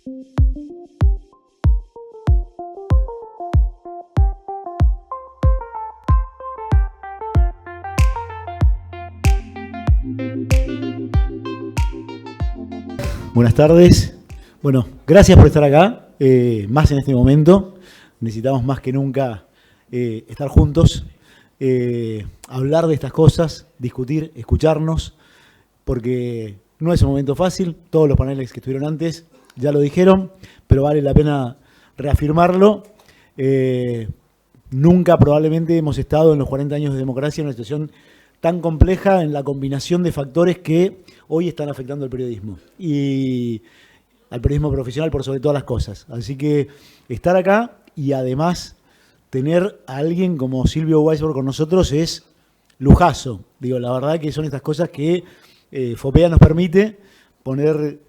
Buenas tardes. Bueno, gracias por estar acá, más en este momento. Necesitamos más que nunca estar juntos, hablar de estas cosas, discutir, escucharnos, porque no es un momento fácil. Todos los paneles que estuvieron antes ya lo dijeron, pero vale la pena reafirmarlo. Nunca probablemente hemos estado en los 40 años de democracia en una situación tan compleja en la combinación de factores que hoy están afectando al periodismo y al periodismo profesional por sobre todas las cosas. Así que estar acá y además tener a alguien como Silvio Weisberg con nosotros es lujazo. Digo, la verdad que son estas cosas que FOPEA nos permite poder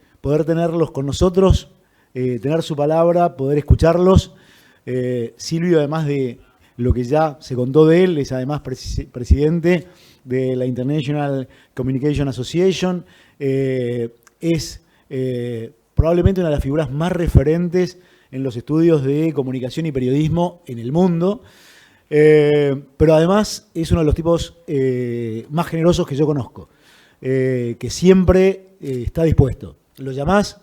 tenerlos con nosotros, tener su palabra, poder escucharlos. Silvio, además de lo que ya se contó de él, es además presidente de la International Communication Association, es probablemente una de las figuras más referentes en los estudios de comunicación y periodismo en el mundo, pero además es uno de los tipos más generosos que yo conozco, que siempre está dispuesto. Lo llamás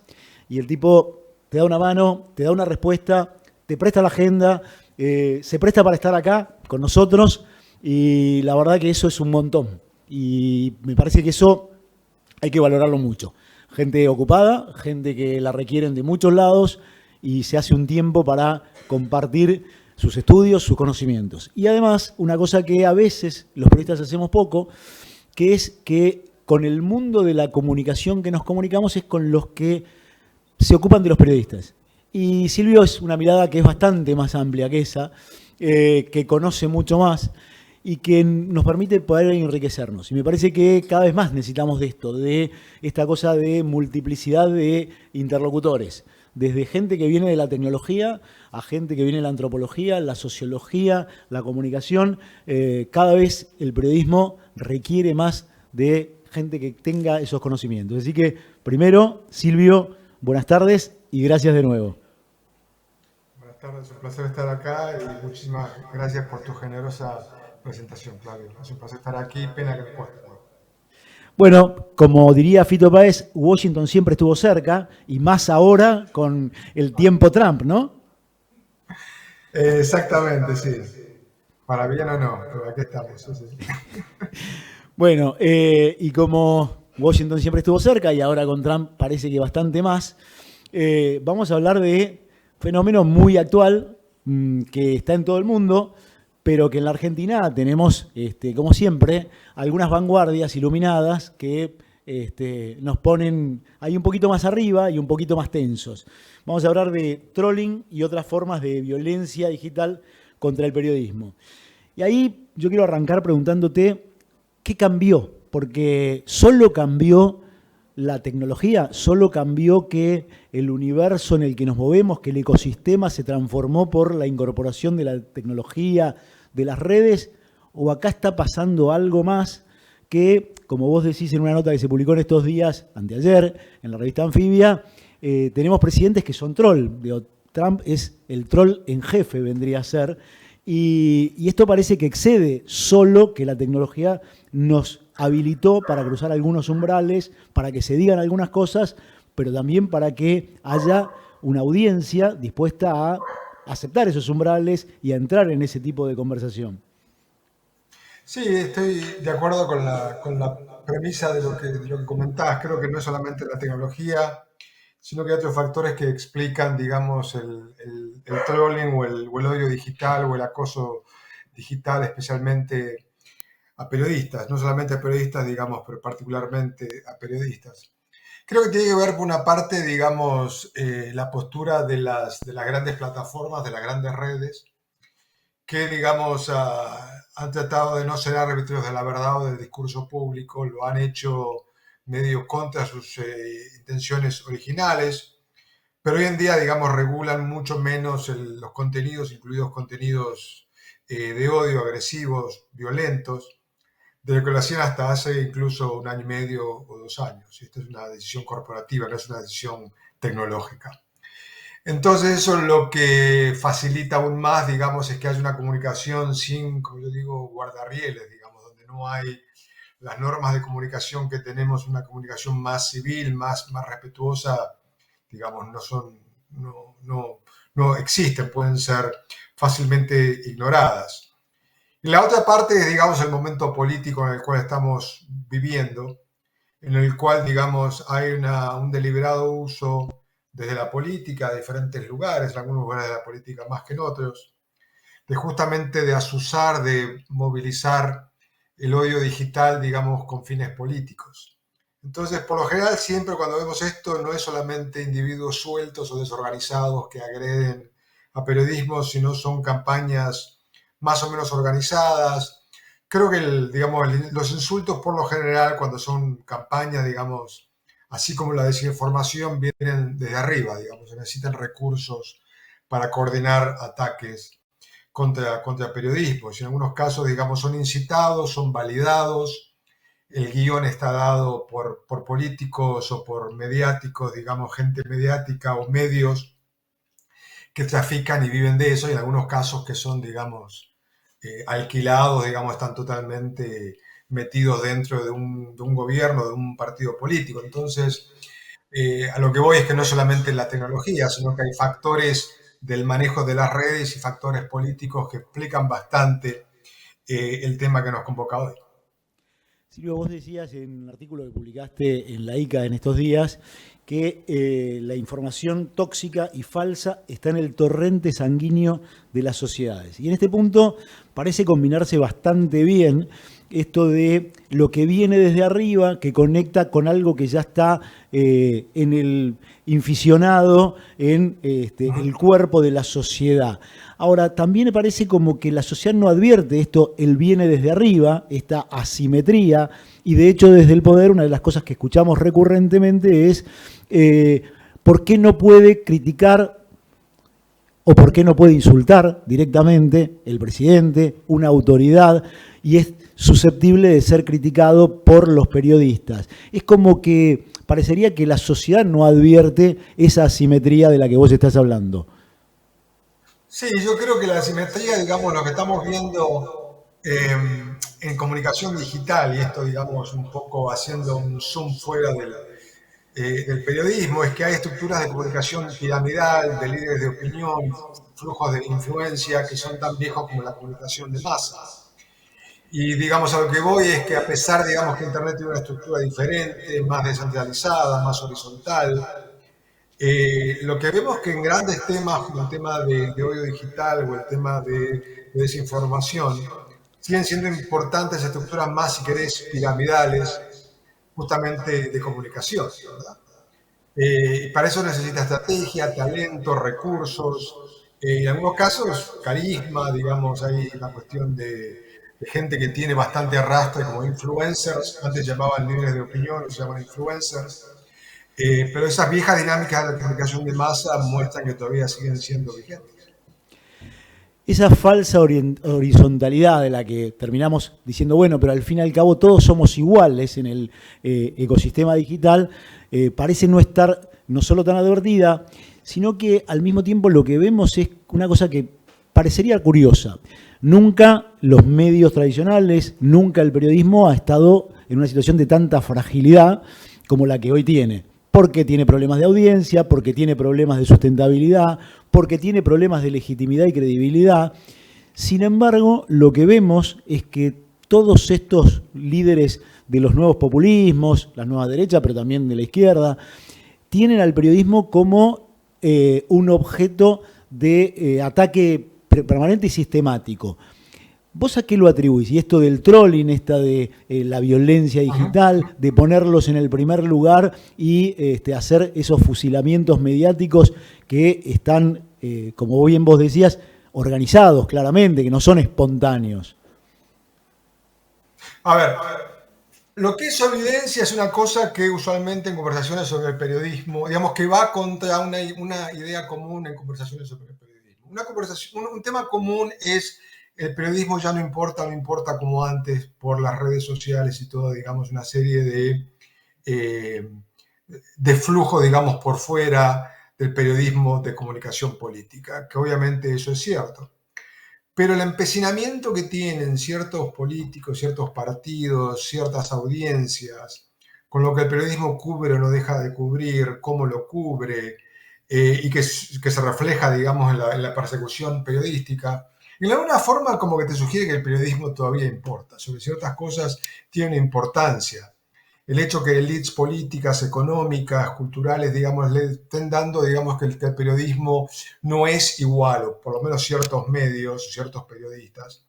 y el tipo te da una mano, te da una respuesta, te presta la agenda, se presta para estar acá con nosotros. Y la verdad que eso es un montón. Y me parece que eso hay que valorarlo mucho. Gente ocupada, gente que la requieren de muchos lados y se hace un tiempo para compartir sus estudios, sus conocimientos. Y además, una cosa que a veces los periodistas hacemos poco, que es que con el mundo de la comunicación que nos comunicamos es con los que se ocupan de los periodistas. Y Silvio es una mirada que es bastante más amplia que esa, que conoce mucho más y que nos permite poder enriquecernos. Y me parece que cada vez más necesitamos de esto, de esta cosa de multiplicidad de interlocutores. Desde gente que viene de la tecnología a gente que viene de la antropología, la sociología, la comunicación. Cada vez el periodismo requiere más de gente que tenga esos conocimientos. Así que, primero, Silvio, buenas tardes y gracias de nuevo. Buenas tardes, es un placer estar acá y muchísimas gracias por tu generosa presentación, Flavio. Es un placer estar aquí, pena que me cueste. Bueno, como diría Fito Páez, Washington siempre estuvo cerca y más ahora con el tiempo Trump, ¿no? Exactamente, sí. Para bien o no, pero aquí estamos. Sí. Bueno, y como Washington siempre estuvo cerca y ahora con Trump parece que bastante más, vamos a hablar de fenómeno muy actual que está en todo el mundo, pero que en la Argentina tenemos, como siempre, algunas vanguardias iluminadas que nos ponen ahí un poquito más arriba y un poquito más tensos. Vamos a hablar de trolling y otras formas de violencia digital contra el periodismo. Y ahí yo quiero arrancar preguntándote, ¿qué cambió? Porque solo cambió la tecnología, solo cambió que el universo en el que nos movemos, que el ecosistema se transformó por la incorporación de la tecnología, de las redes, o acá está pasando algo más que, como vos decís en una nota que se publicó en estos días, anteayer, en la revista Anfibia, tenemos presidentes que son troll. Trump es el troll en jefe, vendría a ser, y esto parece que excede solo que la tecnología nos habilitó para cruzar algunos umbrales, para que se digan algunas cosas, pero también para que haya una audiencia dispuesta a aceptar esos umbrales y a entrar en ese tipo de conversación. Sí, estoy de acuerdo con la premisa de lo que comentás. Creo que no es solamente la tecnología, sino que hay otros factores que explican, digamos, el trolling o el odio digital o el acoso digital, especialmente a periodistas, no solamente a periodistas, digamos, pero particularmente a periodistas. Creo que tiene que ver por una parte, digamos, la postura de las grandes plataformas, de las grandes redes, que, digamos, han tratado de no ser árbitros de la verdad o del discurso público, lo han hecho medio contra sus intenciones originales, pero hoy en día, digamos, regulan mucho menos los contenidos, incluidos contenidos de odio, agresivos, violentos, de lo que lo hacían hasta hace incluso 1 año y medio o 2 años. Y esto es una decisión corporativa, no es una decisión tecnológica. Entonces eso lo que facilita aún más, digamos, es que haya una comunicación sin, como yo digo, guardarrieles, digamos, donde no hay las normas de comunicación que tenemos, una comunicación más civil, más respetuosa, digamos, no existen, pueden ser fácilmente ignoradas. Y la otra parte es, digamos, el momento político en el cual estamos viviendo, en el cual, digamos, hay un deliberado uso desde la política de diferentes lugares, en algunos lugares de la política más que en otros, de justamente de asusar, de movilizar el odio digital, digamos, con fines políticos. Entonces, por lo general, siempre cuando vemos esto, no es solamente individuos sueltos o desorganizados que agreden a periodismo, sino son campañas más o menos organizadas. Creo que, digamos, los insultos por lo general, cuando son campañas, digamos, así como la desinformación, vienen desde arriba, digamos, se necesitan recursos para coordinar ataques contra periodismo. En algunos casos, digamos, son incitados, son validados, el guión está dado por políticos o por mediáticos, digamos, gente mediática o medios que trafican y viven de eso, y en algunos casos que son, digamos, alquilados, digamos, están totalmente metidos dentro de un gobierno, de un partido político. Entonces, a lo que voy es que no solamente la tecnología, sino que hay factores del manejo de las redes y factores políticos que explican bastante el tema que nos convoca hoy. Silvio, vos decías en un artículo que publicaste en la ICA en estos días que la información tóxica y falsa está en el torrente sanguíneo de las sociedades. Y en este punto parece combinarse bastante bien esto de lo que viene desde arriba, que conecta con algo que ya está en el inficionado, en el cuerpo de la sociedad. Ahora, también me parece como que la sociedad no advierte esto, el viene desde arriba, esta asimetría, y de hecho desde el poder una de las cosas que escuchamos recurrentemente es ¿por qué no puede criticar o por qué no puede insultar directamente el presidente, una autoridad, y es susceptible de ser criticado por los periodistas? Es como que parecería que la sociedad no advierte esa asimetría de la que vos estás hablando. Sí, yo creo que la asimetría, digamos, lo que estamos viendo en comunicación digital, y esto, digamos, un poco haciendo un zoom fuera del periodismo, es que hay estructuras de comunicación piramidal, de líderes de opinión, flujos de influencia que son tan viejos como la comunicación de masas. Y digamos, a lo que voy es que a pesar, digamos, que Internet tiene una estructura diferente, más descentralizada, más horizontal, lo que vemos que en grandes temas como el tema de odio digital o el tema de desinformación, siguen siendo importantes estructuras más, si querés, piramidales, justamente de comunicación, ¿verdad? Y para eso necesita estrategia, talento, recursos, en algunos casos carisma, digamos, hay la cuestión de gente que tiene bastante arrastre como influencers, antes llamaban líderes de opinión, se llaman influencers, pero esas viejas dinámicas de la comunicación de masa muestran que todavía siguen siendo vigentes. Esa falsa horizontalidad de la que terminamos diciendo, bueno, pero al fin y al cabo todos somos iguales en el ecosistema digital, parece no estar no solo tan advertida, sino que al mismo tiempo lo que vemos es una cosa que parecería curiosa. Nunca los medios tradicionales, nunca el periodismo ha estado en una situación de tanta fragilidad como la que hoy tiene. Porque tiene problemas de audiencia, porque tiene problemas de sustentabilidad, porque tiene problemas de legitimidad y credibilidad. Sin embargo, lo que vemos es que todos estos líderes de los nuevos populismos, la nueva derecha, pero también de la izquierda, tienen al periodismo como un objeto de ataque permanente y sistemático. ¿Vos a qué lo atribuís? Y esto del trolling, esta de la violencia digital, de ponerlos en el primer lugar y hacer esos fusilamientos mediáticos que están, como bien vos decías, organizados claramente, que no son espontáneos. A ver, lo que es evidencia es una cosa que usualmente en conversaciones sobre el periodismo, digamos que va contra una idea común en conversaciones sobre el periodismo. Un tema común es el periodismo ya no importa como antes por las redes sociales y todo, digamos, una serie de flujo, digamos, por fuera, del periodismo de comunicación política, que obviamente eso es cierto. Pero el empecinamiento que tienen ciertos políticos, ciertos partidos, ciertas audiencias, con lo que el periodismo cubre o no deja de cubrir, cómo lo cubre, y que se refleja, digamos, en la persecución periodística, en alguna forma como que te sugiere que el periodismo todavía importa, sobre ciertas cosas tiene importancia. El hecho que élites políticas, económicas, culturales, digamos, le estén dando, digamos, que el periodismo no es igual, o por lo menos ciertos medios, ciertos periodistas,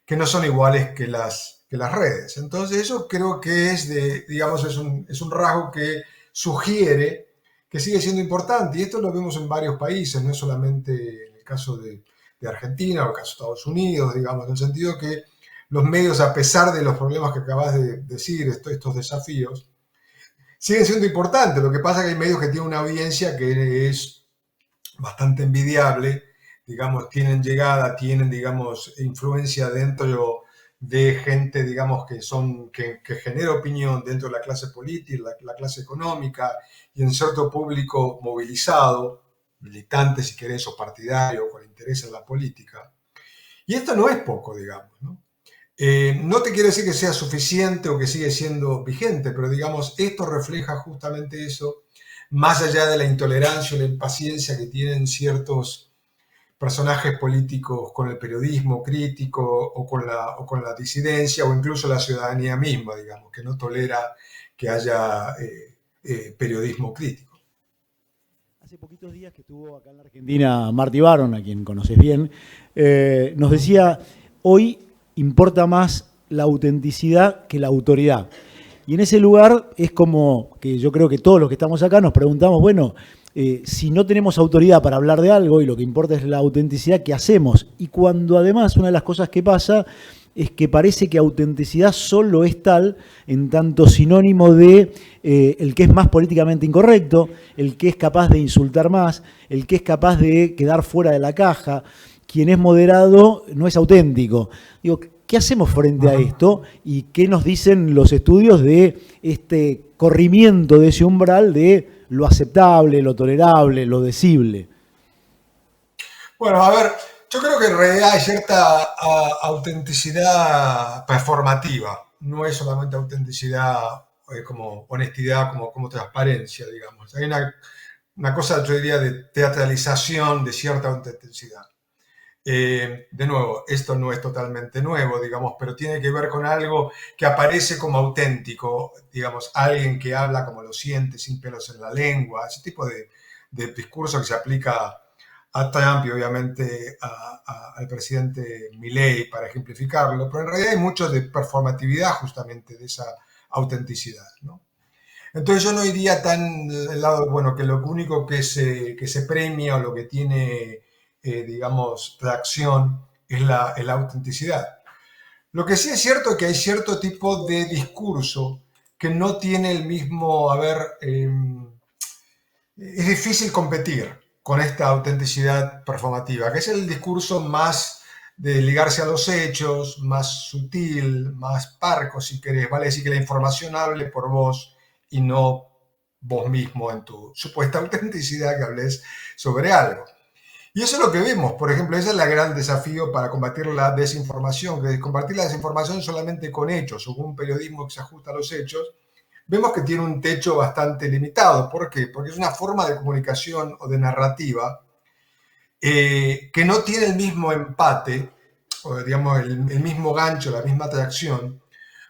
que no son iguales que las redes. Entonces eso creo que digamos, es un rasgo que sugiere que sigue siendo importante. Y esto lo vemos en varios países, no es solamente en el caso de Argentina o el caso de Estados Unidos, digamos, en el sentido que los medios, a pesar de los problemas que acabas de decir, estos desafíos, siguen siendo importantes. Lo que pasa es que hay medios que tienen una audiencia que es bastante envidiable, digamos, tienen llegada, tienen, digamos, influencia dentro de gente, digamos, que genera opinión dentro de la clase política, la clase económica y en cierto público movilizado, militante, si querés, o partidario, con interés en la política. Y esto no es poco, digamos, ¿no? No te quiero decir que sea suficiente o que sigue siendo vigente, pero digamos, esto refleja justamente eso, más allá de la intolerancia o la impaciencia que tienen ciertos personajes políticos con el periodismo crítico o con la disidencia o incluso la ciudadanía misma, digamos, que no tolera que haya periodismo crítico. Hace poquitos días que estuvo acá en la Argentina Marty Baron, a quien conoces bien, nos decía, hoy importa más la autenticidad que la autoridad. Y en ese lugar es como que yo creo que todos los que estamos acá nos preguntamos, bueno, si no tenemos autoridad para hablar de algo y lo que importa es la autenticidad, ¿qué hacemos? Y cuando además una de las cosas que pasa es que parece que autenticidad solo es tal en tanto sinónimo de el que es más políticamente incorrecto, el que es capaz de insultar más, el que es capaz de quedar fuera de la caja. Quien es moderado no es auténtico. Digo, ¿qué hacemos frente a esto? ¿Y qué nos dicen los estudios de este corrimiento de ese umbral de lo aceptable, lo tolerable, lo decible? Bueno, a ver, yo creo que en realidad hay cierta autenticidad performativa. No es solamente autenticidad como honestidad, como transparencia, digamos. Hay una cosa, yo diría, de teatralización de cierta autenticidad. De nuevo, esto no es totalmente nuevo, digamos, pero tiene que ver con algo que aparece como auténtico, digamos, alguien que habla como lo siente, sin pelos en la lengua, ese tipo de discurso que se aplica a Trump y obviamente al presidente Milei para ejemplificarlo, pero en realidad hay mucho de performatividad justamente de esa autenticidad, ¿no? Entonces yo no iría tan del lado, bueno, que lo único que se premia o lo que tiene digamos, reacción es la autenticidad. Lo que sí es cierto es que hay cierto tipo de discurso que no tiene el mismo, es difícil competir con esta autenticidad performativa, que es el discurso más de ligarse a los hechos, más sutil, más parco, si querés, vale decir que la información hable por vos y no vos mismo en tu supuesta autenticidad que hables sobre algo. Y eso es lo que vemos, por ejemplo, ese es el gran desafío para combatir la desinformación, que combatir la desinformación solamente con hechos o con un periodismo que se ajusta a los hechos, vemos que tiene un techo bastante limitado. ¿Por qué? Porque es una forma de comunicación o de narrativa que no tiene el mismo empate, o digamos el mismo gancho, la misma atracción,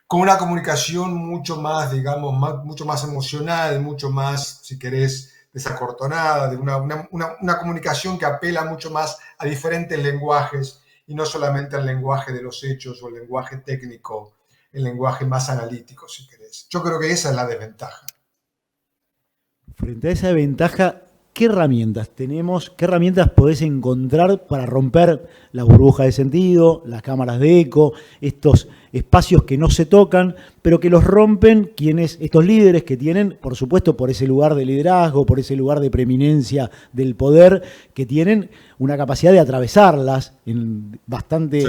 con una comunicación mucho más, digamos, mucho más emocional, mucho más, si querés, desacortonada, de una comunicación que apela mucho más a diferentes lenguajes y no solamente al lenguaje de los hechos o el lenguaje técnico, el lenguaje más analítico, si querés. Yo creo que esa es la desventaja. Frente a esa ventaja, ¿qué herramientas tenemos? ¿Qué herramientas podés encontrar para romper la burbuja de sentido, las cámaras de eco, estos espacios que no se tocan, pero que los rompen estos líderes que tienen, por supuesto, por ese lugar de liderazgo, por ese lugar de preeminencia del poder, que tienen una capacidad de atravesarlas bastante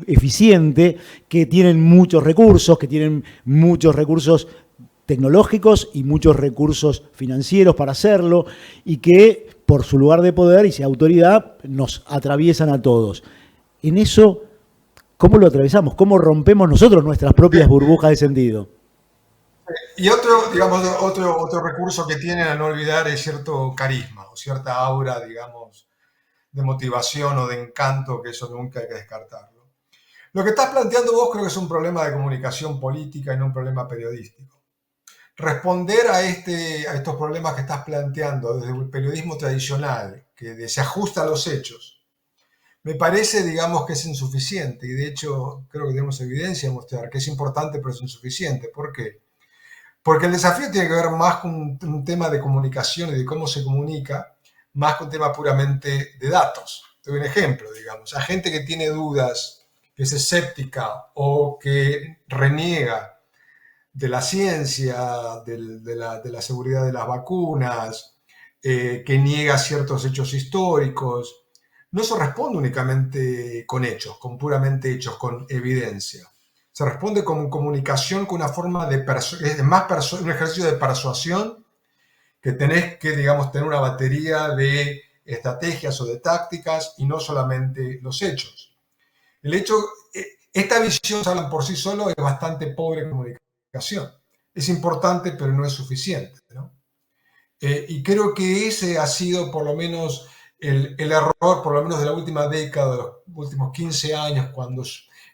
eficiente, que tienen muchos recursos tecnológicos y muchos recursos financieros para hacerlo, y que por su lugar de poder y su autoridad nos atraviesan a todos. En eso, ¿cómo lo atravesamos? ¿Cómo rompemos nosotros nuestras propias burbujas de sentido? Y otro, digamos, otro recurso que tienen a no olvidar es cierto carisma o cierta aura, digamos, de motivación o de encanto, que eso nunca hay que descartarlo. Lo que estás planteando vos creo que es un problema de comunicación política y no un problema periodístico. Responder a estos problemas que estás planteando desde el periodismo tradicional, que se ajusta a los hechos, me parece, digamos, que es insuficiente. Y de hecho, creo que tenemos evidencia de mostrar que es importante, pero es insuficiente. ¿Por qué? Porque el desafío tiene que ver más con un tema de comunicación y de cómo se comunica, más que un tema puramente de datos. Te doy un ejemplo, digamos. A gente que tiene dudas, que es escéptica o que reniega de la ciencia, de la seguridad de las vacunas, que niega ciertos hechos históricos, no se responde únicamente con hechos, con puramente hechos, con evidencia. Se responde con comunicación, con una forma de es más un ejercicio de persuasión, que tenés que, digamos, tener una batería de estrategias o de tácticas y no solamente los hechos. El hecho, esta visión, hablan por sí solo, es bastante pobre en comunicación. Es importante, pero no es suficiente, ¿no? Y creo que ese ha sido por lo menos el error, por lo menos de la última década, de los últimos 15 años, cuando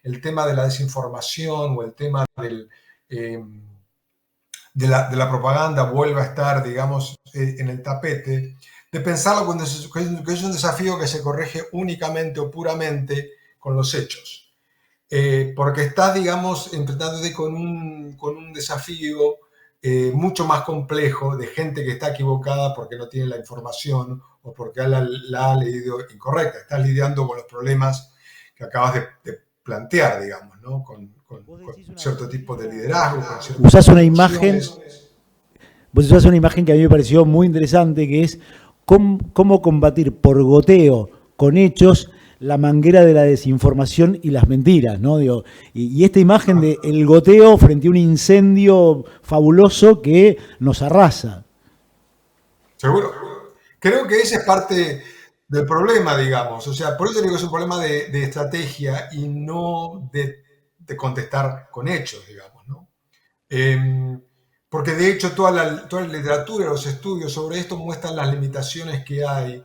el tema de la desinformación o el tema de la propaganda vuelve a estar, digamos, en el tapete, de pensarlo cuando que es un desafío que se corrige únicamente o puramente con los hechos. Porque estás, digamos, enfrentándote con un desafío mucho más complejo de gente que está equivocada porque no tiene la información o porque la ha leído incorrecta. Estás lidiando con los problemas que acabas de plantear, digamos, ¿no? Con cierto tipo de liderazgo, con ciertas Usás una imagen, vos usás una imagen que a mí me pareció muy interesante, que es cómo combatir por goteo con hechos la manguera de la desinformación y las mentiras, ¿no? Digo, y esta imagen de el goteo frente a un incendio fabuloso que nos arrasa. Seguro. Creo que ese es parte del problema, digamos. O sea, por eso digo que es un problema de estrategia y no de contestar con hechos, digamos, ¿no? Porque de hecho toda la literatura, los estudios sobre esto muestran las limitaciones que hay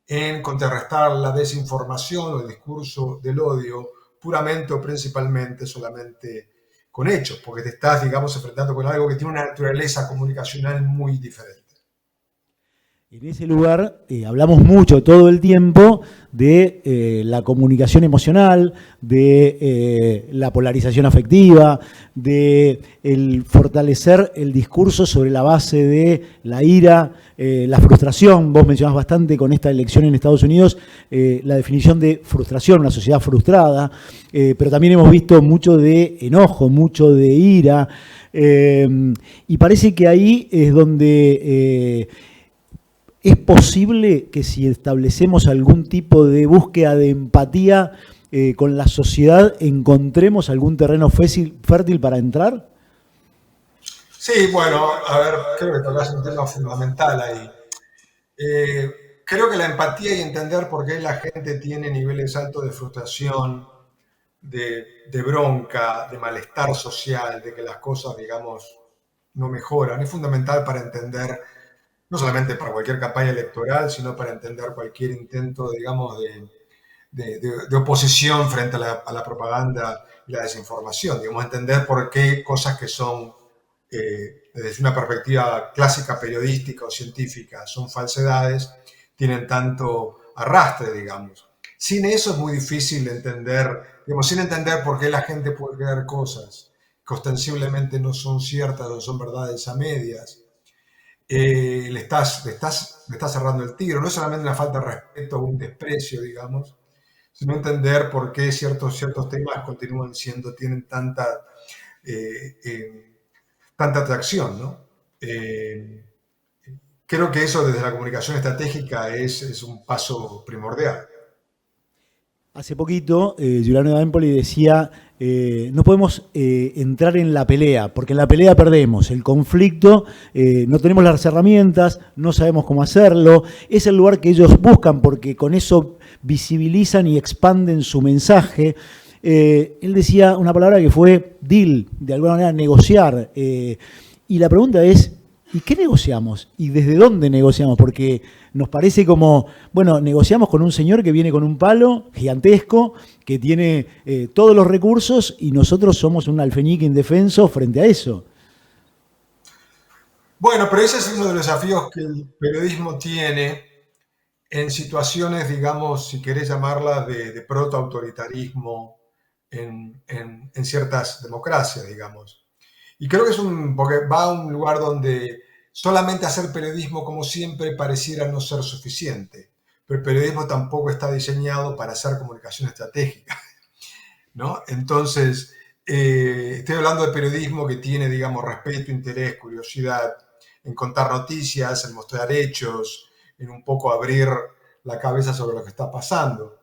en contrarrestar la desinformación o el discurso del odio puramente o principalmente solamente con hechos, porque te estás, digamos, enfrentando con algo que tiene una naturaleza comunicacional muy diferente. En ese lugar hablamos mucho todo el tiempo de la comunicación emocional, de la polarización afectiva, de el fortalecer el discurso sobre la base de la ira, la frustración. Vos mencionás bastante con esta elección en Estados Unidos la definición de frustración, una sociedad frustrada, pero también hemos visto mucho de enojo, mucho de ira, y parece que ahí es donde ¿es posible que si establecemos algún tipo de búsqueda de empatía con la sociedad encontremos algún terreno fértil para entrar? Sí, bueno, a ver, creo que tocas un tema fundamental ahí. Creo que la empatía y entender por qué la gente tiene niveles altos de frustración, de bronca, de malestar social, de que las cosas, digamos, no mejoran, es fundamental para entender, no solamente para cualquier campaña electoral, sino para entender cualquier intento, digamos, de oposición frente a la propaganda y la desinformación. Digamos, entender por qué cosas que son, desde una perspectiva clásica periodística o científica, son falsedades, tienen tanto arrastre, digamos. Sin eso es muy difícil entender, digamos, sin entender por qué la gente puede creer cosas que ostensiblemente no son ciertas o son verdades a medias. Le estás cerrando el tiro. No es solamente una falta de respeto o un desprecio, digamos, sino entender por qué ciertos temas continúan siendo, tienen eh, eh, tanta atracción, ¿no? Creo que eso desde la comunicación estratégica es un paso primordial. Hace poquito, Giuliano D'Empoli decía, no podemos entrar en la pelea, porque en la pelea perdemos. El conflicto, no tenemos las herramientas, no sabemos cómo hacerlo. Es el lugar que ellos buscan, porque con eso visibilizan y expanden su mensaje. Él decía una palabra que fue deal, de alguna manera negociar. Y la pregunta es, ¿y qué negociamos? ¿Y desde dónde negociamos? Porque nos parece como, bueno, negociamos con un señor que viene con un palo gigantesco, que tiene todos los recursos y nosotros somos un alfeñique indefenso frente a eso. Bueno, pero ese es uno de los desafíos que el periodismo tiene en situaciones, digamos, si querés llamarla, de protoautoritarismo en ciertas democracias, digamos. Y creo que porque va a un lugar donde solamente hacer periodismo, como siempre, pareciera no ser suficiente. Pero el periodismo tampoco está diseñado para hacer comunicación estratégica, ¿no? Entonces, estoy hablando de periodismo que tiene, digamos, respeto, interés, curiosidad en contar noticias, en mostrar hechos, en un poco abrir la cabeza sobre lo que está pasando.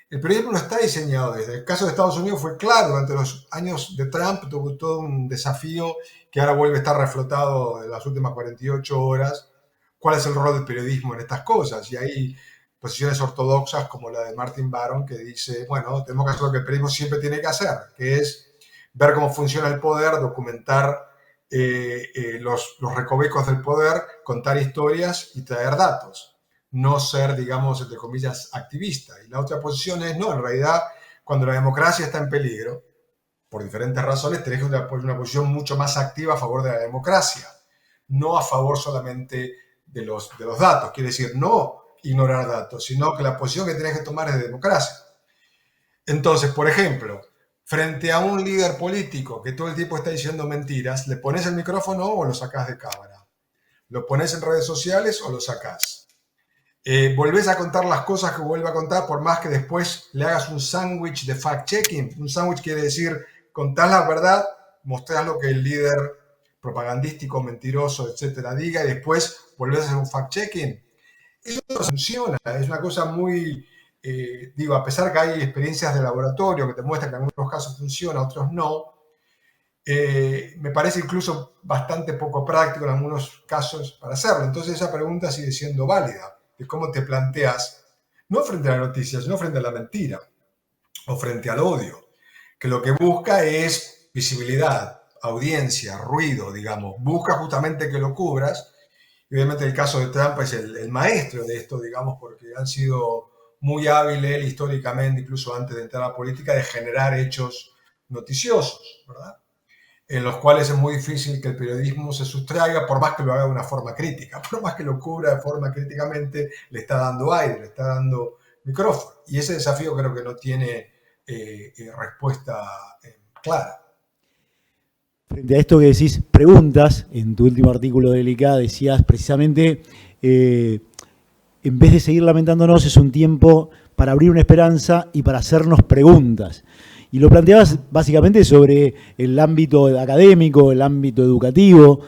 El periodismo no está diseñado desde. El caso de Estados Unidos fue claro, durante los años de Trump tuvo todo un desafío que ahora vuelve a estar reflotado en las últimas 48 horas. ¿Cuál es el rol del periodismo en estas cosas? Y hay posiciones ortodoxas como la de Martin Baron que dice, bueno, tenemos que hacer lo que el periodismo siempre tiene que hacer, que es ver cómo funciona el poder, documentar los recovecos del poder, contar historias y traer datos. No ser, digamos, entre comillas, activista. Y la otra posición es, no, en realidad, cuando la democracia está en peligro, por diferentes razones, tenés que tener una posición mucho más activa a favor de la democracia, no a favor solamente de los datos. Quiere decir, no ignorar datos, sino que la posición que tenés que tomar es de democracia. Entonces, por ejemplo, frente a un líder político que todo el tiempo está diciendo mentiras, ¿le pones el micrófono o lo sacás de cámara? ¿Lo pones en redes sociales o lo sacás? Volvés a contar las cosas que vuelve a contar, por más que después le hagas un sándwich de fact-checking. Un sándwich quiere decir, contás la verdad, mostrás lo que el líder propagandístico, mentiroso, etcétera, diga, y después volvés a hacer un fact-checking. Eso no funciona, es una cosa muy, digo, a pesar que hay experiencias de laboratorio que te muestran que en algunos casos funciona, otros no, me parece incluso bastante poco práctico en algunos casos para hacerlo. Entonces esa pregunta sigue siendo válida, de cómo te planteas, no frente a la noticia, sino frente a la mentira o frente al odio, que lo que busca es visibilidad, audiencia, ruido, digamos, busca justamente que lo cubras. Y obviamente el caso de Trump es el maestro de esto, digamos, porque han sido muy hábil él históricamente, incluso antes de entrar a la política, de generar hechos noticiosos, ¿verdad? En los cuales es muy difícil que el periodismo se sustraiga, por más que lo haga de una forma crítica, por más que lo cubra de forma críticamente, le está dando aire, le está dando micrófono. Y ese desafío creo que no tiene respuesta clara. Frente a esto que decís, preguntas, en tu último artículo de LK decías precisamente, en vez de seguir lamentándonos, es un tiempo para abrir una esperanza y para hacernos preguntas. Y lo planteabas básicamente sobre el ámbito académico, el ámbito educativo.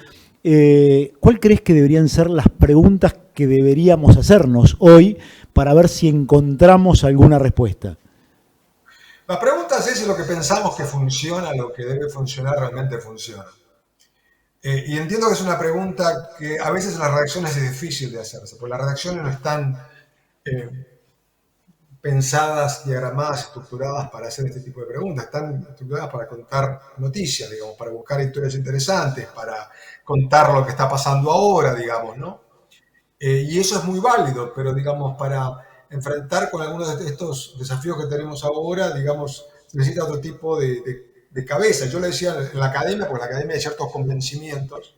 ¿Cuál crees que deberían ser las preguntas que deberíamos hacernos hoy para ver si encontramos alguna respuesta? La pregunta es si lo que pensamos que funciona, lo que debe funcionar, realmente funciona. Y entiendo que es una pregunta que a veces en las redacciones es difícil de hacerse, porque las redacciones no están pensadas, diagramadas, estructuradas para hacer este tipo de preguntas. Están estructuradas para contar noticias, digamos, para buscar historias interesantes, para contar lo que está pasando ahora, digamos, ¿no? Y eso es muy válido, pero, digamos, para enfrentar con algunos de estos desafíos que tenemos ahora, digamos, se necesita otro tipo de cabeza. Yo le decía en la academia, porque en la academia hay ciertos convencimientos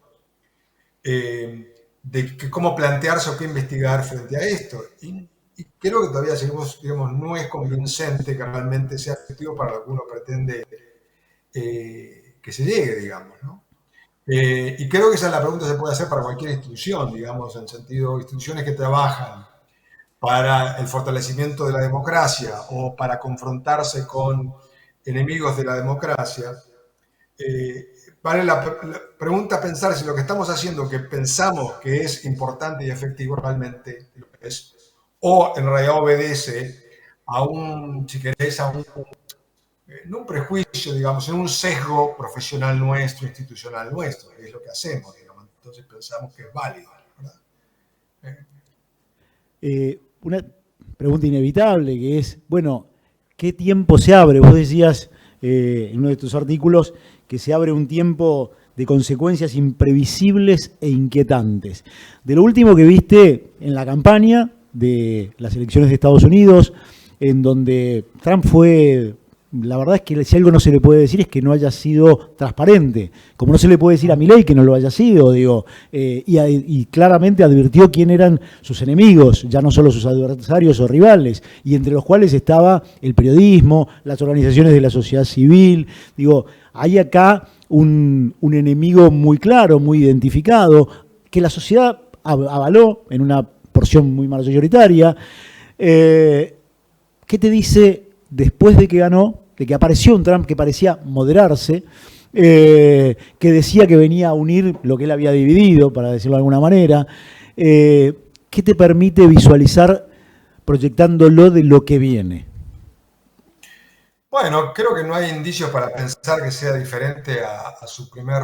de que cómo plantearse o qué investigar frente a esto. Y creo que todavía seguimos, digamos, no es convincente que realmente sea efectivo para lo que uno pretende que se llegue, digamos, ¿no? Y creo que esa es la pregunta que se puede hacer para cualquier institución, digamos, en sentido, instituciones que trabajan para el fortalecimiento de la democracia o para confrontarse con enemigos de la democracia. Vale la pregunta pensar si lo que estamos haciendo, que pensamos que es importante y efectivo, realmente lo es, o en realidad obedece si querés, en un prejuicio, digamos, en un sesgo profesional nuestro, institucional nuestro, que es lo que hacemos, digamos. Entonces pensamos que es válido, ¿verdad? Una pregunta inevitable que es, bueno, ¿qué tiempo se abre? Vos decías en uno de tus artículos que se abre un tiempo de consecuencias imprevisibles e inquietantes. De lo último que viste en la campaña de las elecciones de Estados Unidos, en donde Trump fue, la verdad es que si algo no se le puede decir es que no haya sido transparente, como no se le puede decir a Milei que no lo haya sido, digo, y claramente advirtió quién eran sus enemigos, ya no solo sus adversarios o rivales, y entre los cuales estaba el periodismo, las organizaciones de la sociedad civil, digo, hay acá un enemigo muy claro, muy identificado, que la sociedad avaló en una porción muy mayoritaria. ¿Qué te dice después de que ganó, de que apareció un Trump que parecía moderarse, que decía que venía a unir lo que él había dividido, para decirlo de alguna manera? ¿Qué te permite visualizar proyectándolo de lo que viene? Bueno, creo que no hay indicios para pensar que sea diferente a su primer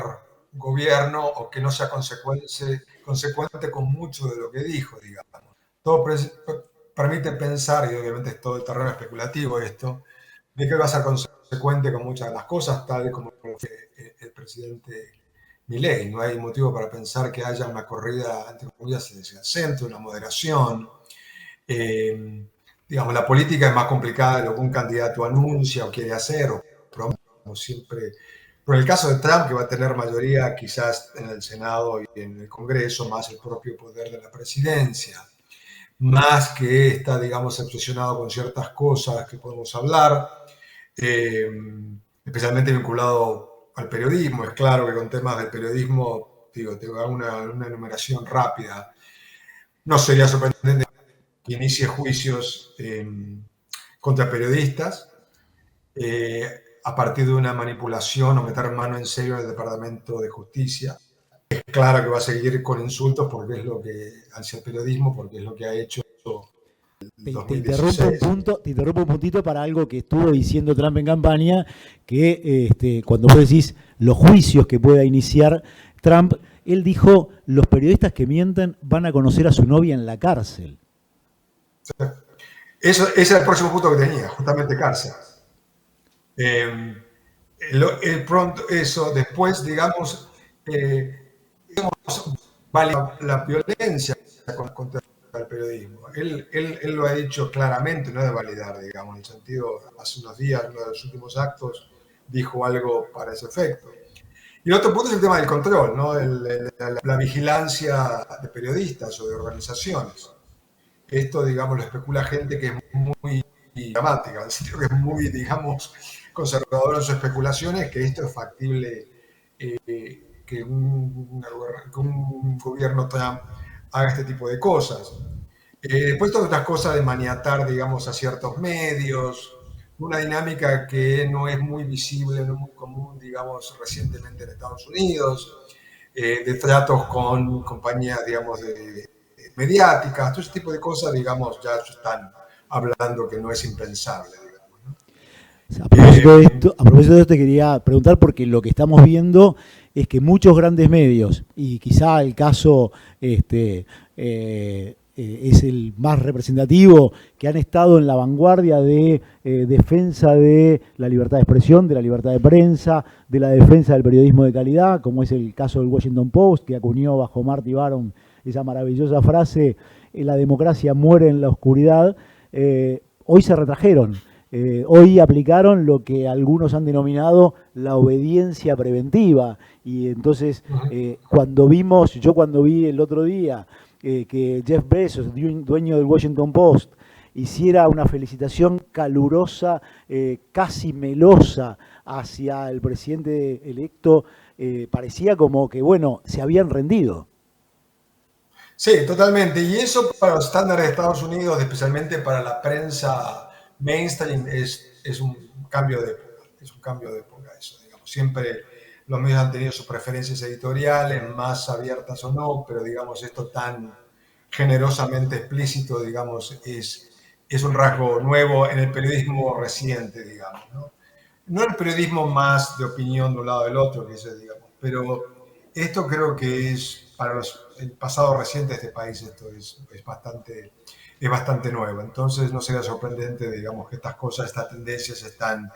gobierno o que no sea consecuente con mucho de lo que dijo, digamos. Todo permite pensar, y obviamente es todo el terreno especulativo esto, de que va a ser consecuente con muchas de las cosas, tal como fue el presidente Milei. No hay motivo para pensar que haya una corrida, entre comillas, hacia el centro, una moderación. Eh, digamos, la política es más complicada de lo que un candidato anuncia o quiere hacer, o como siempre. Pero en el caso de Trump, que va a tener mayoría quizás en el Senado y en el Congreso, más el propio poder de la presidencia, más que está, digamos, obsesionado con ciertas cosas que podemos hablar, eh, especialmente vinculado al periodismo. Es claro que con temas del periodismo, digo, te hago una enumeración rápida. No sería sorprendente que inicie juicios contra periodistas a partir de una manipulación o meter mano en serio en el Departamento de Justicia. Es claro que va a seguir con insultos porque es lo que hacia el periodismo, porque es lo que ha hecho el Te interrumpo un puntito para algo que estuvo diciendo Trump en campaña, que cuando vos decís los juicios que pueda iniciar Trump, él dijo, los periodistas que mienten van a conocer a su novia en la cárcel. Ese es el próximo punto que tenía, justamente cárcel. Pronto eso, después, digamos, vale la violencia contra el periodismo. Él lo ha dicho claramente, no de validar, digamos, en el sentido, hace unos días, uno de los últimos actos, dijo algo para ese efecto. Y el otro punto es el tema del control, ¿no? La vigilancia de periodistas o de organizaciones. Esto, digamos, lo especula gente que es muy dramática, en el sentido que es muy, digamos, conservadora en sus especulaciones, que esto es factible, que un gobierno Trump haga este tipo de cosas. Después todas estas cosas de maniatar, digamos, a ciertos medios, una dinámica que no es muy visible, no muy común, digamos, recientemente en Estados Unidos, de tratos con compañías, digamos, mediáticas, todo ese tipo de cosas, digamos, ya están hablando que no es impensable, digamos, ¿no? A propósito de esto te quería preguntar porque lo que estamos viendo es que muchos grandes medios, y quizá el caso es el más representativo, que han estado en la vanguardia de defensa de la libertad de expresión, de la libertad de prensa, de la defensa del periodismo de calidad, como es el caso del Washington Post, que acuñó bajo Marty Baron esa maravillosa frase, la democracia muere en la oscuridad, hoy se retrajeron. Hoy aplicaron lo que algunos han denominado la obediencia preventiva. Y entonces, cuando vi el otro día que Jeff Bezos, dueño del Washington Post, hiciera una felicitación calurosa, casi melosa hacia el presidente electo, parecía como que, bueno, se habían rendido. Sí, totalmente. Y eso para los estándares de Estados Unidos, especialmente para la prensa mainstream, es un cambio de época. Es un cambio de época eso, digamos. Siempre los medios han tenido sus preferencias editoriales, más abiertas o no, pero digamos esto tan generosamente explícito, digamos, es es un rasgo nuevo en el periodismo reciente, digamos, ¿no? No el periodismo más de opinión de un lado del otro, que es, digamos, pero esto creo que es para el pasado reciente de este país, esto es bastante nuevo. Entonces no sería sorprendente, digamos, que estas cosas, estas tendencias están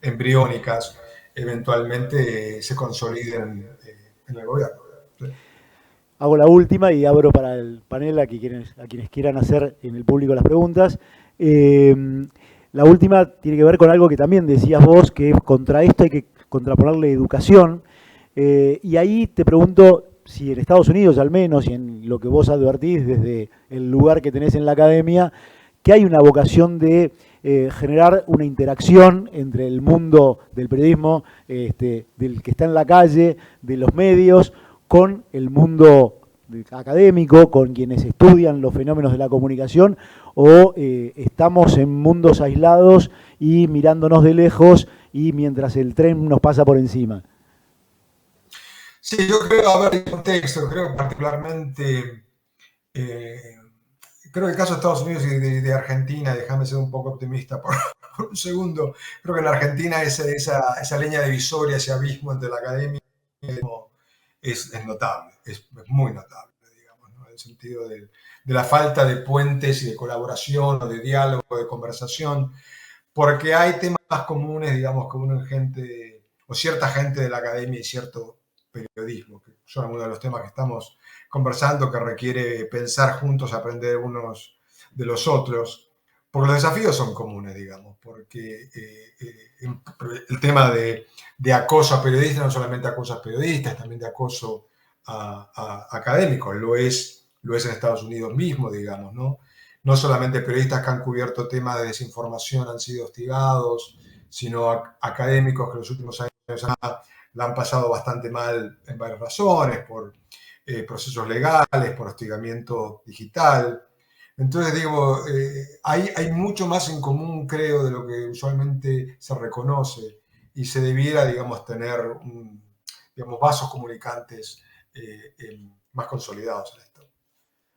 embriónicas, eventualmente se consoliden en el gobierno. ¿Sí? Hago la última y abro para el panel a quienes quieran hacer en el público las preguntas. Eh, la última tiene que ver con algo que también decías vos, que contra esto hay que contraponerle educación. Y ahí te pregunto si en Estados Unidos al menos, y en lo que vos advertís desde el lugar que tenés en la academia, que hay una vocación de generar una interacción entre el mundo del periodismo, del que está en la calle, de los medios, con el mundo académico, con quienes estudian los fenómenos de la comunicación, o estamos en mundos aislados y mirándonos de lejos y mientras el tren nos pasa por encima. Sí, yo creo, a ver, el contexto, creo particularmente, eh, creo que el caso de Estados Unidos y de Argentina, déjame ser un poco optimista por un segundo, creo que en Argentina esa línea divisoria, ese abismo entre la academia es notable, es muy notable, digamos, ¿no? En el sentido de la falta de puentes y de colaboración o de diálogo, de conversación, porque hay temas comunes, digamos, que une gente o cierta gente de la academia y cierto periodismo, que son algunos de los temas que estamos conversando, que requiere pensar juntos, aprender unos de los otros, porque los desafíos son comunes, digamos, porque el tema de acoso a periodistas, no solamente acoso a periodistas, también de acoso a académicos, lo es en Estados Unidos mismo, digamos, ¿no? No solamente periodistas que han cubierto temas de desinformación han sido hostigados, sino académicos que en los últimos años la han pasado bastante mal en varias razones, por procesos legales, por hostigamiento digital. Entonces digo, hay mucho más en común, creo, de lo que usualmente se reconoce y se debiera, digamos, tener digamos, vasos comunicantes más consolidados en esto.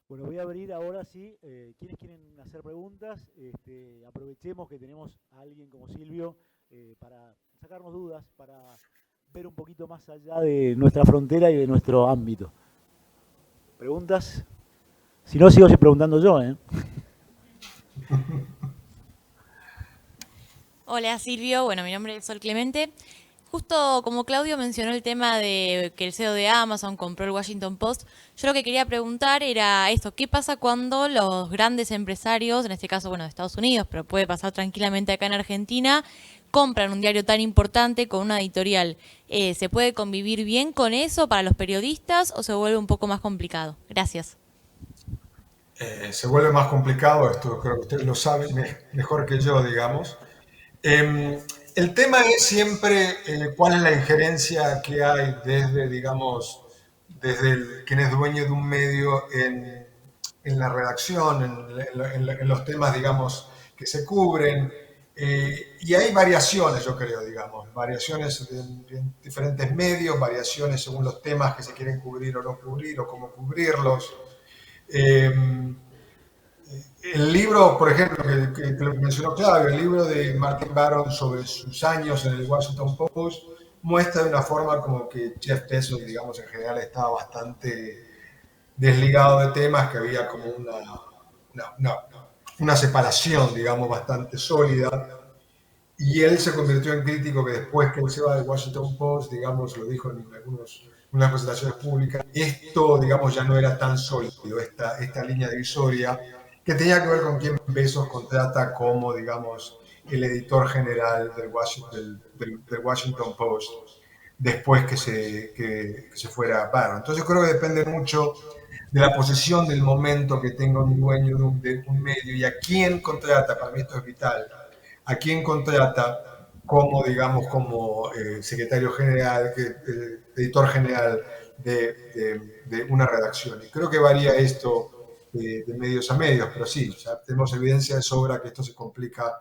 Bueno, voy a abrir ahora sí. ¿Quiénes quieren hacer preguntas? Aprovechemos que tenemos a alguien como Silvio para sacarnos dudas, para ver un poquito más allá de nuestra frontera y de nuestro ámbito. ¿Preguntas? Si no, sigo preguntando yo, ¿eh? Hola Silvio, bueno, mi nombre es Sol Clemente. Justo como Claudio mencionó el tema de que el CEO de Amazon compró el Washington Post, yo lo que quería preguntar era esto, ¿qué pasa cuando los grandes empresarios, en este caso, bueno, de Estados Unidos, pero puede pasar tranquilamente acá en Argentina, compran un diario tan importante con una editorial? ¿Se puede convivir bien con eso para los periodistas o se vuelve un poco más complicado? Gracias. Se vuelve más complicado, esto creo que ustedes lo saben mejor que yo, digamos. El tema es siempre cuál es la injerencia que hay desde, digamos, desde quien es dueño de un medio en la redacción, en los temas, digamos, que se cubren. Y hay variaciones, yo creo, digamos, variaciones en diferentes medios, variaciones según los temas que se quieren cubrir o no cubrir, o cómo cubrirlos. Eh, el libro, por ejemplo, que lo mencionó Claudio, el libro de Martin Baron sobre sus años en el Washington Post, muestra de una forma como que Jeff Bezos, digamos, en general estaba bastante desligado de temas, que había como una separación, digamos, bastante sólida. Y él se convirtió en crítico que después que él se va del Washington Post, digamos, lo dijo en unas presentaciones públicas, esto, digamos, ya no era tan sólido, esta línea divisoria, que tenía que ver con quién Bezos contrata como, digamos, el editor general del Washington Post después que se fuera Barron. Entonces creo que depende mucho de la posición del momento que tenga un dueño de un medio y a quién contrata, para mí esto es vital, a quién contrata como, digamos, como secretario general, editor general de una redacción. Y creo que varía esto de medios a medios, pero sí, o sea, tenemos evidencia de sobra que esto se complica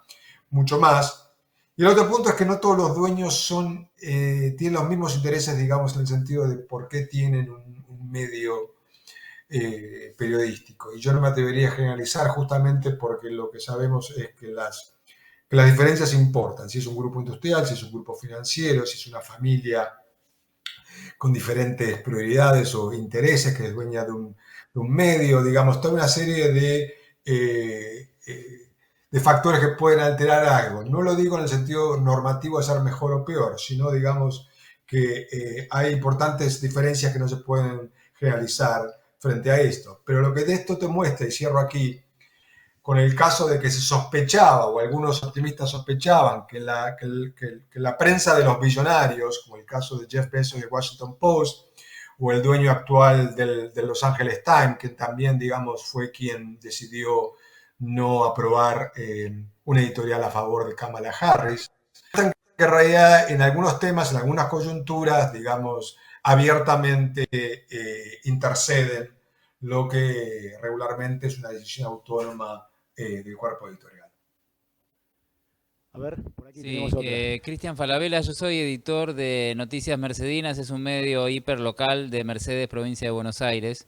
mucho más. Y el otro punto es que no todos los dueños tienen los mismos intereses, digamos, en el sentido de por qué tienen un medio periodístico. Y yo no me atrevería a generalizar justamente porque lo que sabemos es que las diferencias importan. Si es un grupo industrial, si es un grupo financiero, si es una familia con diferentes prioridades o intereses que es dueña de un medio, digamos, toda una serie de factores que pueden alterar algo. No lo digo en el sentido normativo de ser mejor o peor, sino, digamos, que hay importantes diferencias que no se pueden generalizar frente a esto. Pero lo que de esto te muestra, y cierro aquí, con el caso de que se sospechaba, o algunos optimistas sospechaban, que la prensa de los billonarios, como el caso de Jeff Bezos de Washington Post, o el dueño actual de Los Angeles Times, que también, digamos, fue quien decidió no aprobar una editorial a favor de Kamala Harris, que en realidad en algunos temas, en algunas coyunturas, digamos, abiertamente interceden lo que regularmente es una decisión autónoma del cuerpo editorial. A ver, por aquí Sí, tenemos otra. Cristian Falabella, yo soy editor de Noticias Mercedinas, es un medio hiperlocal de Mercedes, provincia de Buenos Aires.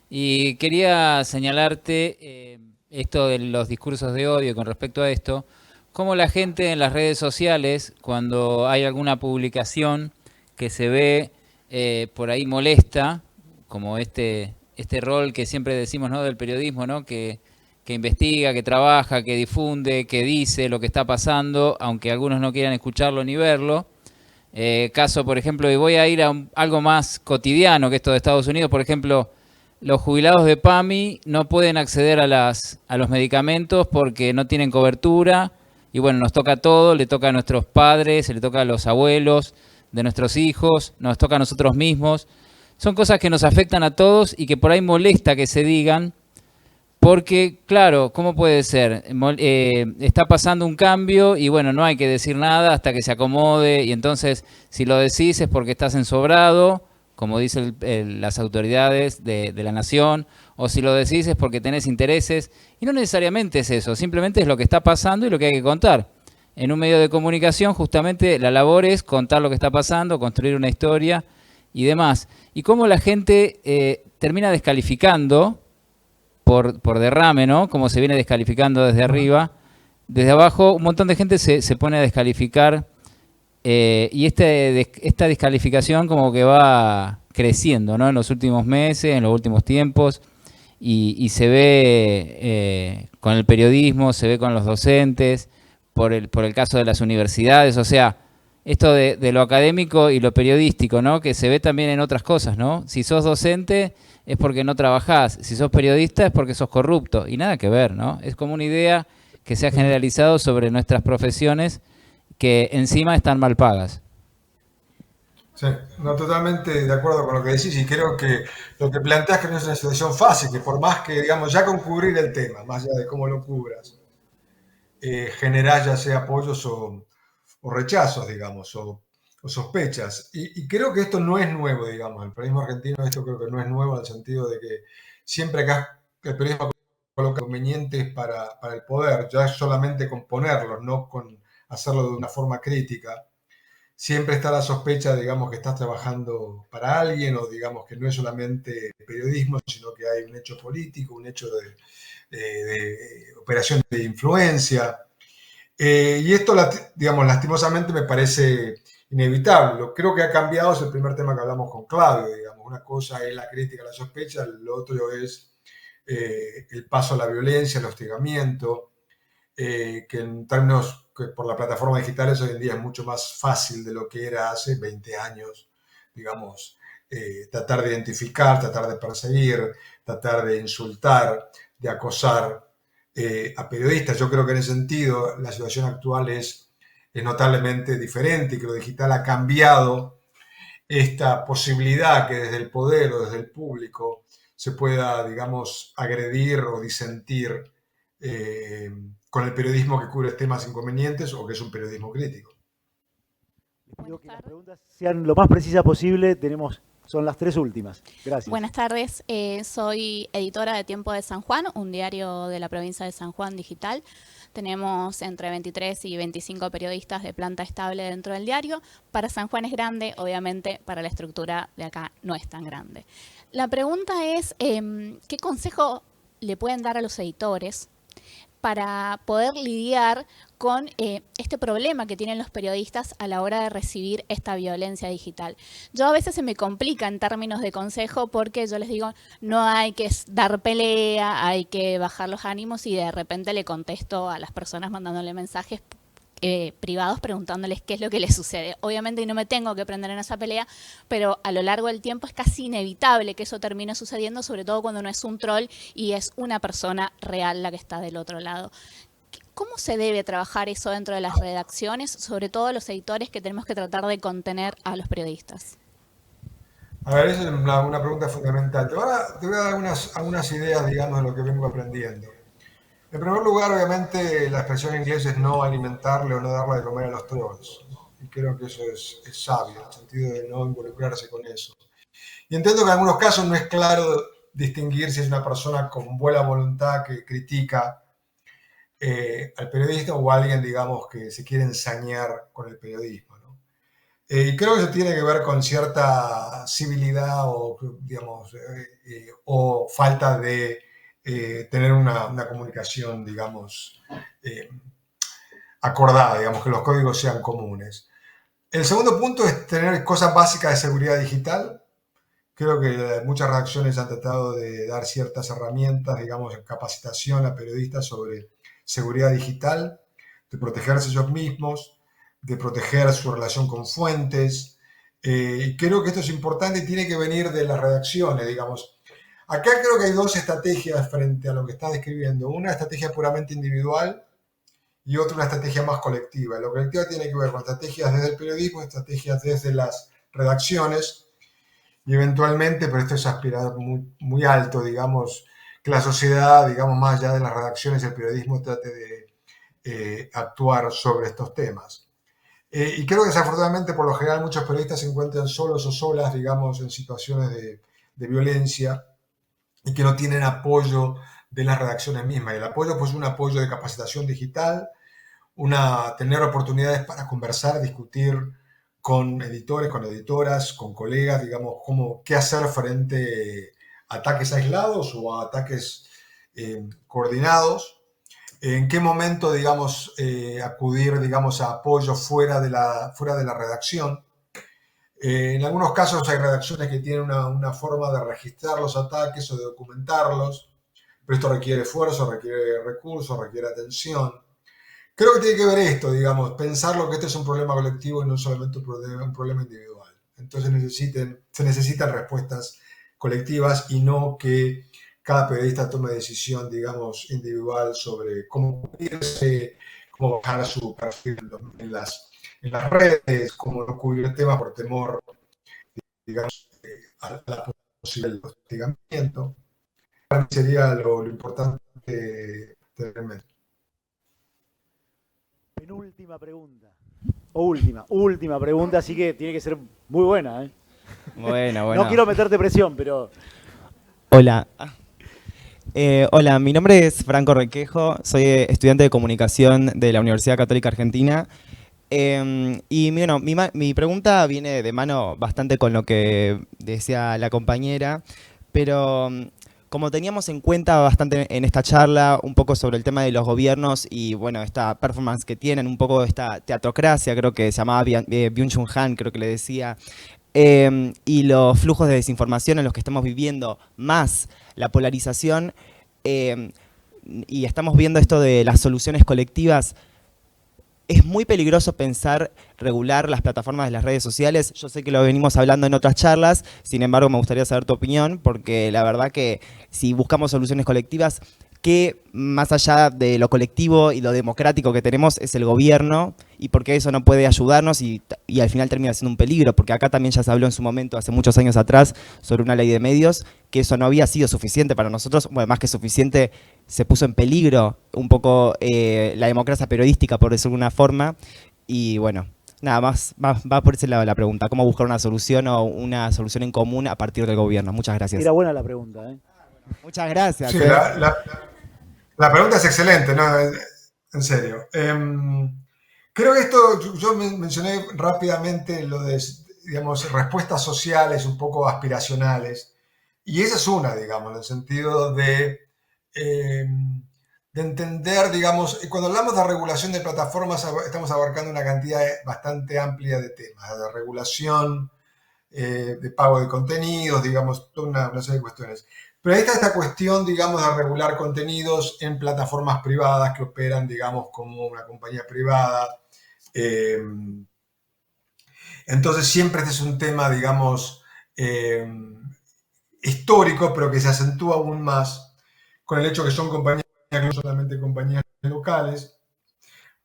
Y quería señalarte esto de los discursos de odio con respecto a esto, cómo la gente en las redes sociales, cuando hay alguna publicación que se ve por ahí molesta, como este rol que siempre decimos, ¿no?, del periodismo, ¿no?, que investiga, que trabaja, que difunde, que dice lo que está pasando, aunque algunos no quieran escucharlo ni verlo. Caso, por ejemplo, y voy a ir a algo más cotidiano que esto de Estados Unidos, por ejemplo, los jubilados de PAMI no pueden acceder a los medicamentos porque no tienen cobertura, y bueno, nos toca todo, le toca a nuestros padres, le toca a los abuelos de nuestros hijos, nos toca a nosotros mismos. Son cosas que nos afectan a todos y que por ahí molesta que se digan, porque, claro, ¿cómo puede ser? Está pasando un cambio y, bueno, no hay que decir nada hasta que se acomode. Y entonces, si lo decís es porque estás ensobrado, como dicen las autoridades de la nación, o si lo decís es porque tenés intereses. Y no necesariamente es eso, simplemente es lo que está pasando y lo que hay que contar. En un medio de comunicación, justamente, la labor es contar lo que está pasando, construir una historia y demás. Y cómo la gente termina descalificando por derrame, ¿no? Como se viene descalificando desde arriba. Desde abajo un montón de gente se pone a descalificar y esta descalificación como que va creciendo, ¿no?, en los últimos meses, en los últimos tiempos, y se ve con el periodismo, se ve con los docentes, por el caso de las universidades. O sea, esto de lo académico y lo periodístico, ¿no?, que se ve también en otras cosas, ¿no? Si sos docente es porque no trabajás, si sos periodista es porque sos corrupto, y nada que ver, ¿no? Es como una idea que se ha generalizado sobre nuestras profesiones que encima están mal pagas. Sí, no, totalmente de acuerdo con lo que decís, y creo que lo que planteas que no es una situación fácil, que por más que, digamos, ya con cubrir el tema, más allá de cómo lo cubras, generás ya sea apoyos o rechazos, digamos, o sospechas. Y creo que esto no es nuevo, digamos, el periodismo argentino, esto creo que no es nuevo en el sentido de que siempre acá el periodismo coloca convenientes para el poder, ya solamente con ponerlos, no con hacerlo de una forma crítica. Siempre está la sospecha, digamos, que estás trabajando para alguien, o digamos que no es solamente periodismo, sino que hay un hecho político, un hecho de operaciones de influencia. Y esto, digamos, lastimosamente me parece inevitable. Creo que ha cambiado, es el primer tema que hablamos con Claudio, digamos. Una cosa es la crítica, la sospecha, lo otro es el paso a la violencia, el hostigamiento, que en términos que por las plataformas digitales hoy en día es mucho más fácil de lo que era hace 20 años, digamos, tratar de identificar, tratar de perseguir, tratar de insultar, de acosar a periodistas. Yo creo que en ese sentido la situación actual es notablemente diferente, y que lo digital ha cambiado esta posibilidad que desde el poder o desde el público se pueda, digamos, agredir o disentir con el periodismo que cubre temas inconvenientes o que es un periodismo crítico. Les pido que las preguntas sean lo más precisas posible. Son las 3 últimas. Gracias. Buenas tardes, soy editora de Tiempo de San Juan, un diario de la provincia de San Juan digital. Tenemos entre 23 y 25 periodistas de planta estable dentro del diario. Para San Juan es grande, obviamente para la estructura de acá no es tan grande. La pregunta es, ¿qué consejo le pueden dar a los editores para poder lidiar con este problema que tienen los periodistas a la hora de recibir esta violencia digital? Yo a veces se me complica en términos de consejo porque yo les digo, no hay que dar pelea, hay que bajar los ánimos, y de repente le contesto a las personas mandándole mensajes privados preguntándoles qué es lo que les sucede. Obviamente no me tengo que prender en esa pelea, pero a lo largo del tiempo es casi inevitable que eso termine sucediendo, sobre todo cuando no es un troll y es una persona real la que está del otro lado. ¿Cómo se debe trabajar eso dentro de las redacciones, sobre todo los editores que tenemos que tratar de contener a los periodistas? A ver, esa es una pregunta fundamental. Te voy a dar algunas ideas, digamos, de lo que vengo aprendiendo. En primer lugar, obviamente, la expresión en inglés es no alimentarle o no darle de comer a los trolls, ¿no? Y creo que eso es sabio, en el sentido de no involucrarse con eso. Y entiendo que en algunos casos no es claro distinguir si es una persona con buena voluntad que critica al periodista o alguien, digamos, que se quiere ensañar con el periodismo, ¿no? Y creo que eso tiene que ver con cierta civilidad o, digamos, o falta de tener una comunicación, digamos, acordada, digamos, que los códigos sean comunes. El segundo punto es tener cosas básicas de seguridad digital. Creo que muchas redacciones han tratado de dar ciertas herramientas, digamos, en capacitación a periodistas sobre seguridad digital, de protegerse ellos mismos, de proteger su relación con fuentes. Y creo que esto es importante y tiene que venir de las redacciones, digamos. Acá creo que hay dos estrategias frente a lo que estás describiendo. Una estrategia puramente individual y otra una estrategia más colectiva. Lo colectivo tiene que ver con estrategias desde el periodismo, estrategias desde las redacciones y eventualmente, pero esto es aspirar muy, muy alto, digamos, que la sociedad, digamos, más allá de las redacciones, el periodismo trate de actuar sobre estos temas. Y creo que desafortunadamente, por lo general, muchos periodistas se encuentran solos o solas, digamos, en situaciones de violencia, y que no tienen apoyo de las redacciones mismas. Y el apoyo, pues, un apoyo de capacitación digital, tener oportunidades para conversar, discutir con editores, con editoras, con colegas, digamos, qué hacer frente a ataques aislados o a ataques coordinados. En qué momento, digamos, acudir, digamos, a apoyo fuera de la redacción. En algunos casos hay redacciones que tienen una forma de registrar los ataques o de documentarlos, pero esto requiere esfuerzo, requiere recursos, requiere atención. Creo que tiene que ver esto, digamos, pensarlo que este es un problema colectivo y no solamente un problema individual. Entonces se necesitan respuestas colectivas y no que cada periodista tome decisión, digamos, individual sobre cómo cubrirse, cómo bajar su perfil en las redes, cómo no cubrir temas por temor, digamos, a la posible hostigamiento. Para mí sería lo importante tener en mente. Penúltima pregunta. O última pregunta, así que tiene que ser muy buena, ¿eh? Buena. No quiero meterte presión, pero... Hola. Hola, mi nombre es Franco Requejo, soy estudiante de comunicación de la Universidad Católica Argentina. Y bueno, mi pregunta viene de mano bastante con lo que decía la compañera, pero como teníamos en cuenta bastante en esta charla un poco sobre el tema de los gobiernos y bueno, esta performance que tienen, un poco esta teatrocracia, creo que se llamaba Byung-Chul Han, creo que le decía, y los flujos de desinformación en los que estamos viviendo, más la polarización, y estamos viendo esto de las soluciones colectivas. Es muy peligroso pensar regular las plataformas de las redes sociales. Yo sé que lo venimos hablando en otras charlas, sin embargo me gustaría saber tu opinión, porque la verdad que si buscamos soluciones colectivas, que más allá de lo colectivo y lo democrático que tenemos es el gobierno, y porque eso no puede ayudarnos y al final termina siendo un peligro, porque acá también ya se habló en su momento, hace muchos años atrás, sobre una ley de medios, que eso no había sido suficiente para nosotros, bueno, más que suficiente, se puso en peligro un poco la democracia periodística, por decirlo de alguna forma, y bueno, nada más, va por ese lado la pregunta, ¿cómo buscar una solución o una solución en común a partir del gobierno? Muchas gracias. Era buena la pregunta, ¿eh? Muchas gracias. Sí, la pregunta es excelente, ¿no? En serio. Creo que esto, yo mencioné rápidamente lo de, digamos, respuestas sociales un poco aspiracionales. Y esa es una, digamos, en el sentido de entender, digamos, cuando hablamos de regulación de plataformas, estamos abarcando una cantidad bastante amplia de temas, de regulación, de pago de contenidos, digamos, toda una serie de cuestiones. Pero ahí está esta cuestión, digamos, de regular contenidos en plataformas privadas que operan, digamos, como una compañía privada. Entonces, siempre este es un tema, digamos, histórico, pero que se acentúa aún más con el hecho que son compañías que no solamente compañías locales,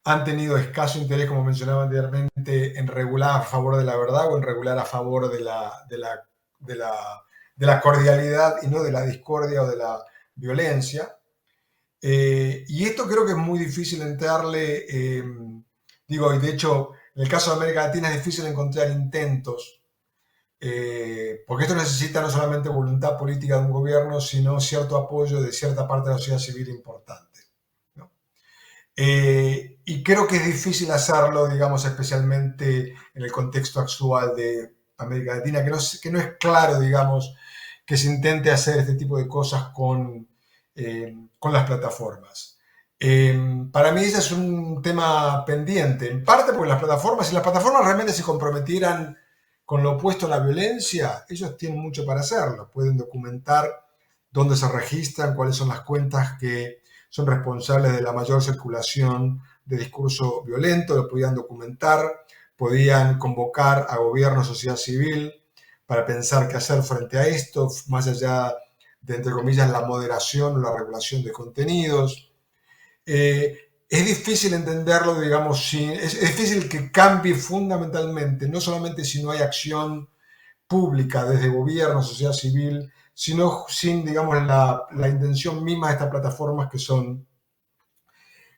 han tenido escaso interés, como mencionaba anteriormente, en regular a favor de la verdad o en regular a favor de la cordialidad y no de la discordia o de la violencia. Y esto creo que es muy difícil entrarle, digo, y de hecho, en el caso de América Latina es difícil encontrar intentos, porque esto necesita no solamente voluntad política de un gobierno, sino cierto apoyo de cierta parte de la sociedad civil importante, ¿no? Y creo que es difícil hacerlo, digamos, especialmente en el contexto actual de América Latina, que no es claro, digamos, que se intente hacer este tipo de cosas con las plataformas. Para mí ese es un tema pendiente, en parte porque si las plataformas realmente se comprometieran con lo opuesto a la violencia, ellos tienen mucho para hacerlo. Pueden documentar dónde se registran, cuáles son las cuentas que son responsables de la mayor circulación de discurso violento, lo podían documentar, podían convocar a gobierno, sociedad civil, para pensar qué hacer frente a esto, más allá de, entre comillas, la moderación o la regulación de contenidos. Es difícil entenderlo, digamos, es difícil que cambie fundamentalmente, no solamente si no hay acción pública desde gobierno, sociedad civil, sino sin, digamos, la intención misma de estas plataformas que son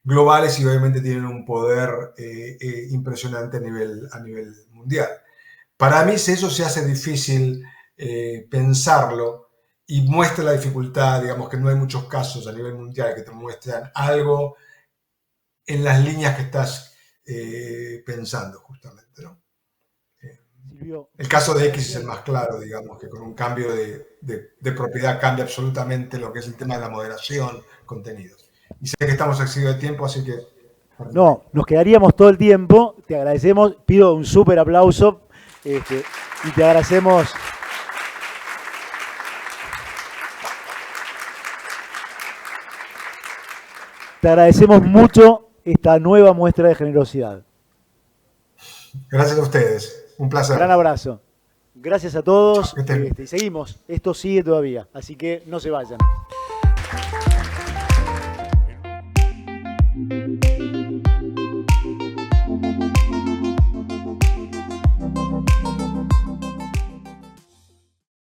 globales y obviamente tienen un poder impresionante a nivel mundial. Para mí, si eso se hace difícil pensarlo y muestra la dificultad, digamos que no hay muchos casos a nivel mundial que te muestran algo en las líneas que estás pensando, justamente, ¿no? Silvio, El caso de X es el más claro, digamos, que con un cambio de propiedad cambia absolutamente lo que es el tema de la moderación, contenidos. Y sé que estamos excedidos de tiempo, así que... no, nos quedaríamos todo el tiempo. Te agradecemos, pido un súper aplauso y te agradecemos. Te agradecemos mucho esta nueva muestra de generosidad. Gracias a ustedes, un placer. Gran abrazo. Gracias a todos. Chao, que estén bien. Y seguimos. Esto sigue todavía, así que no se vayan.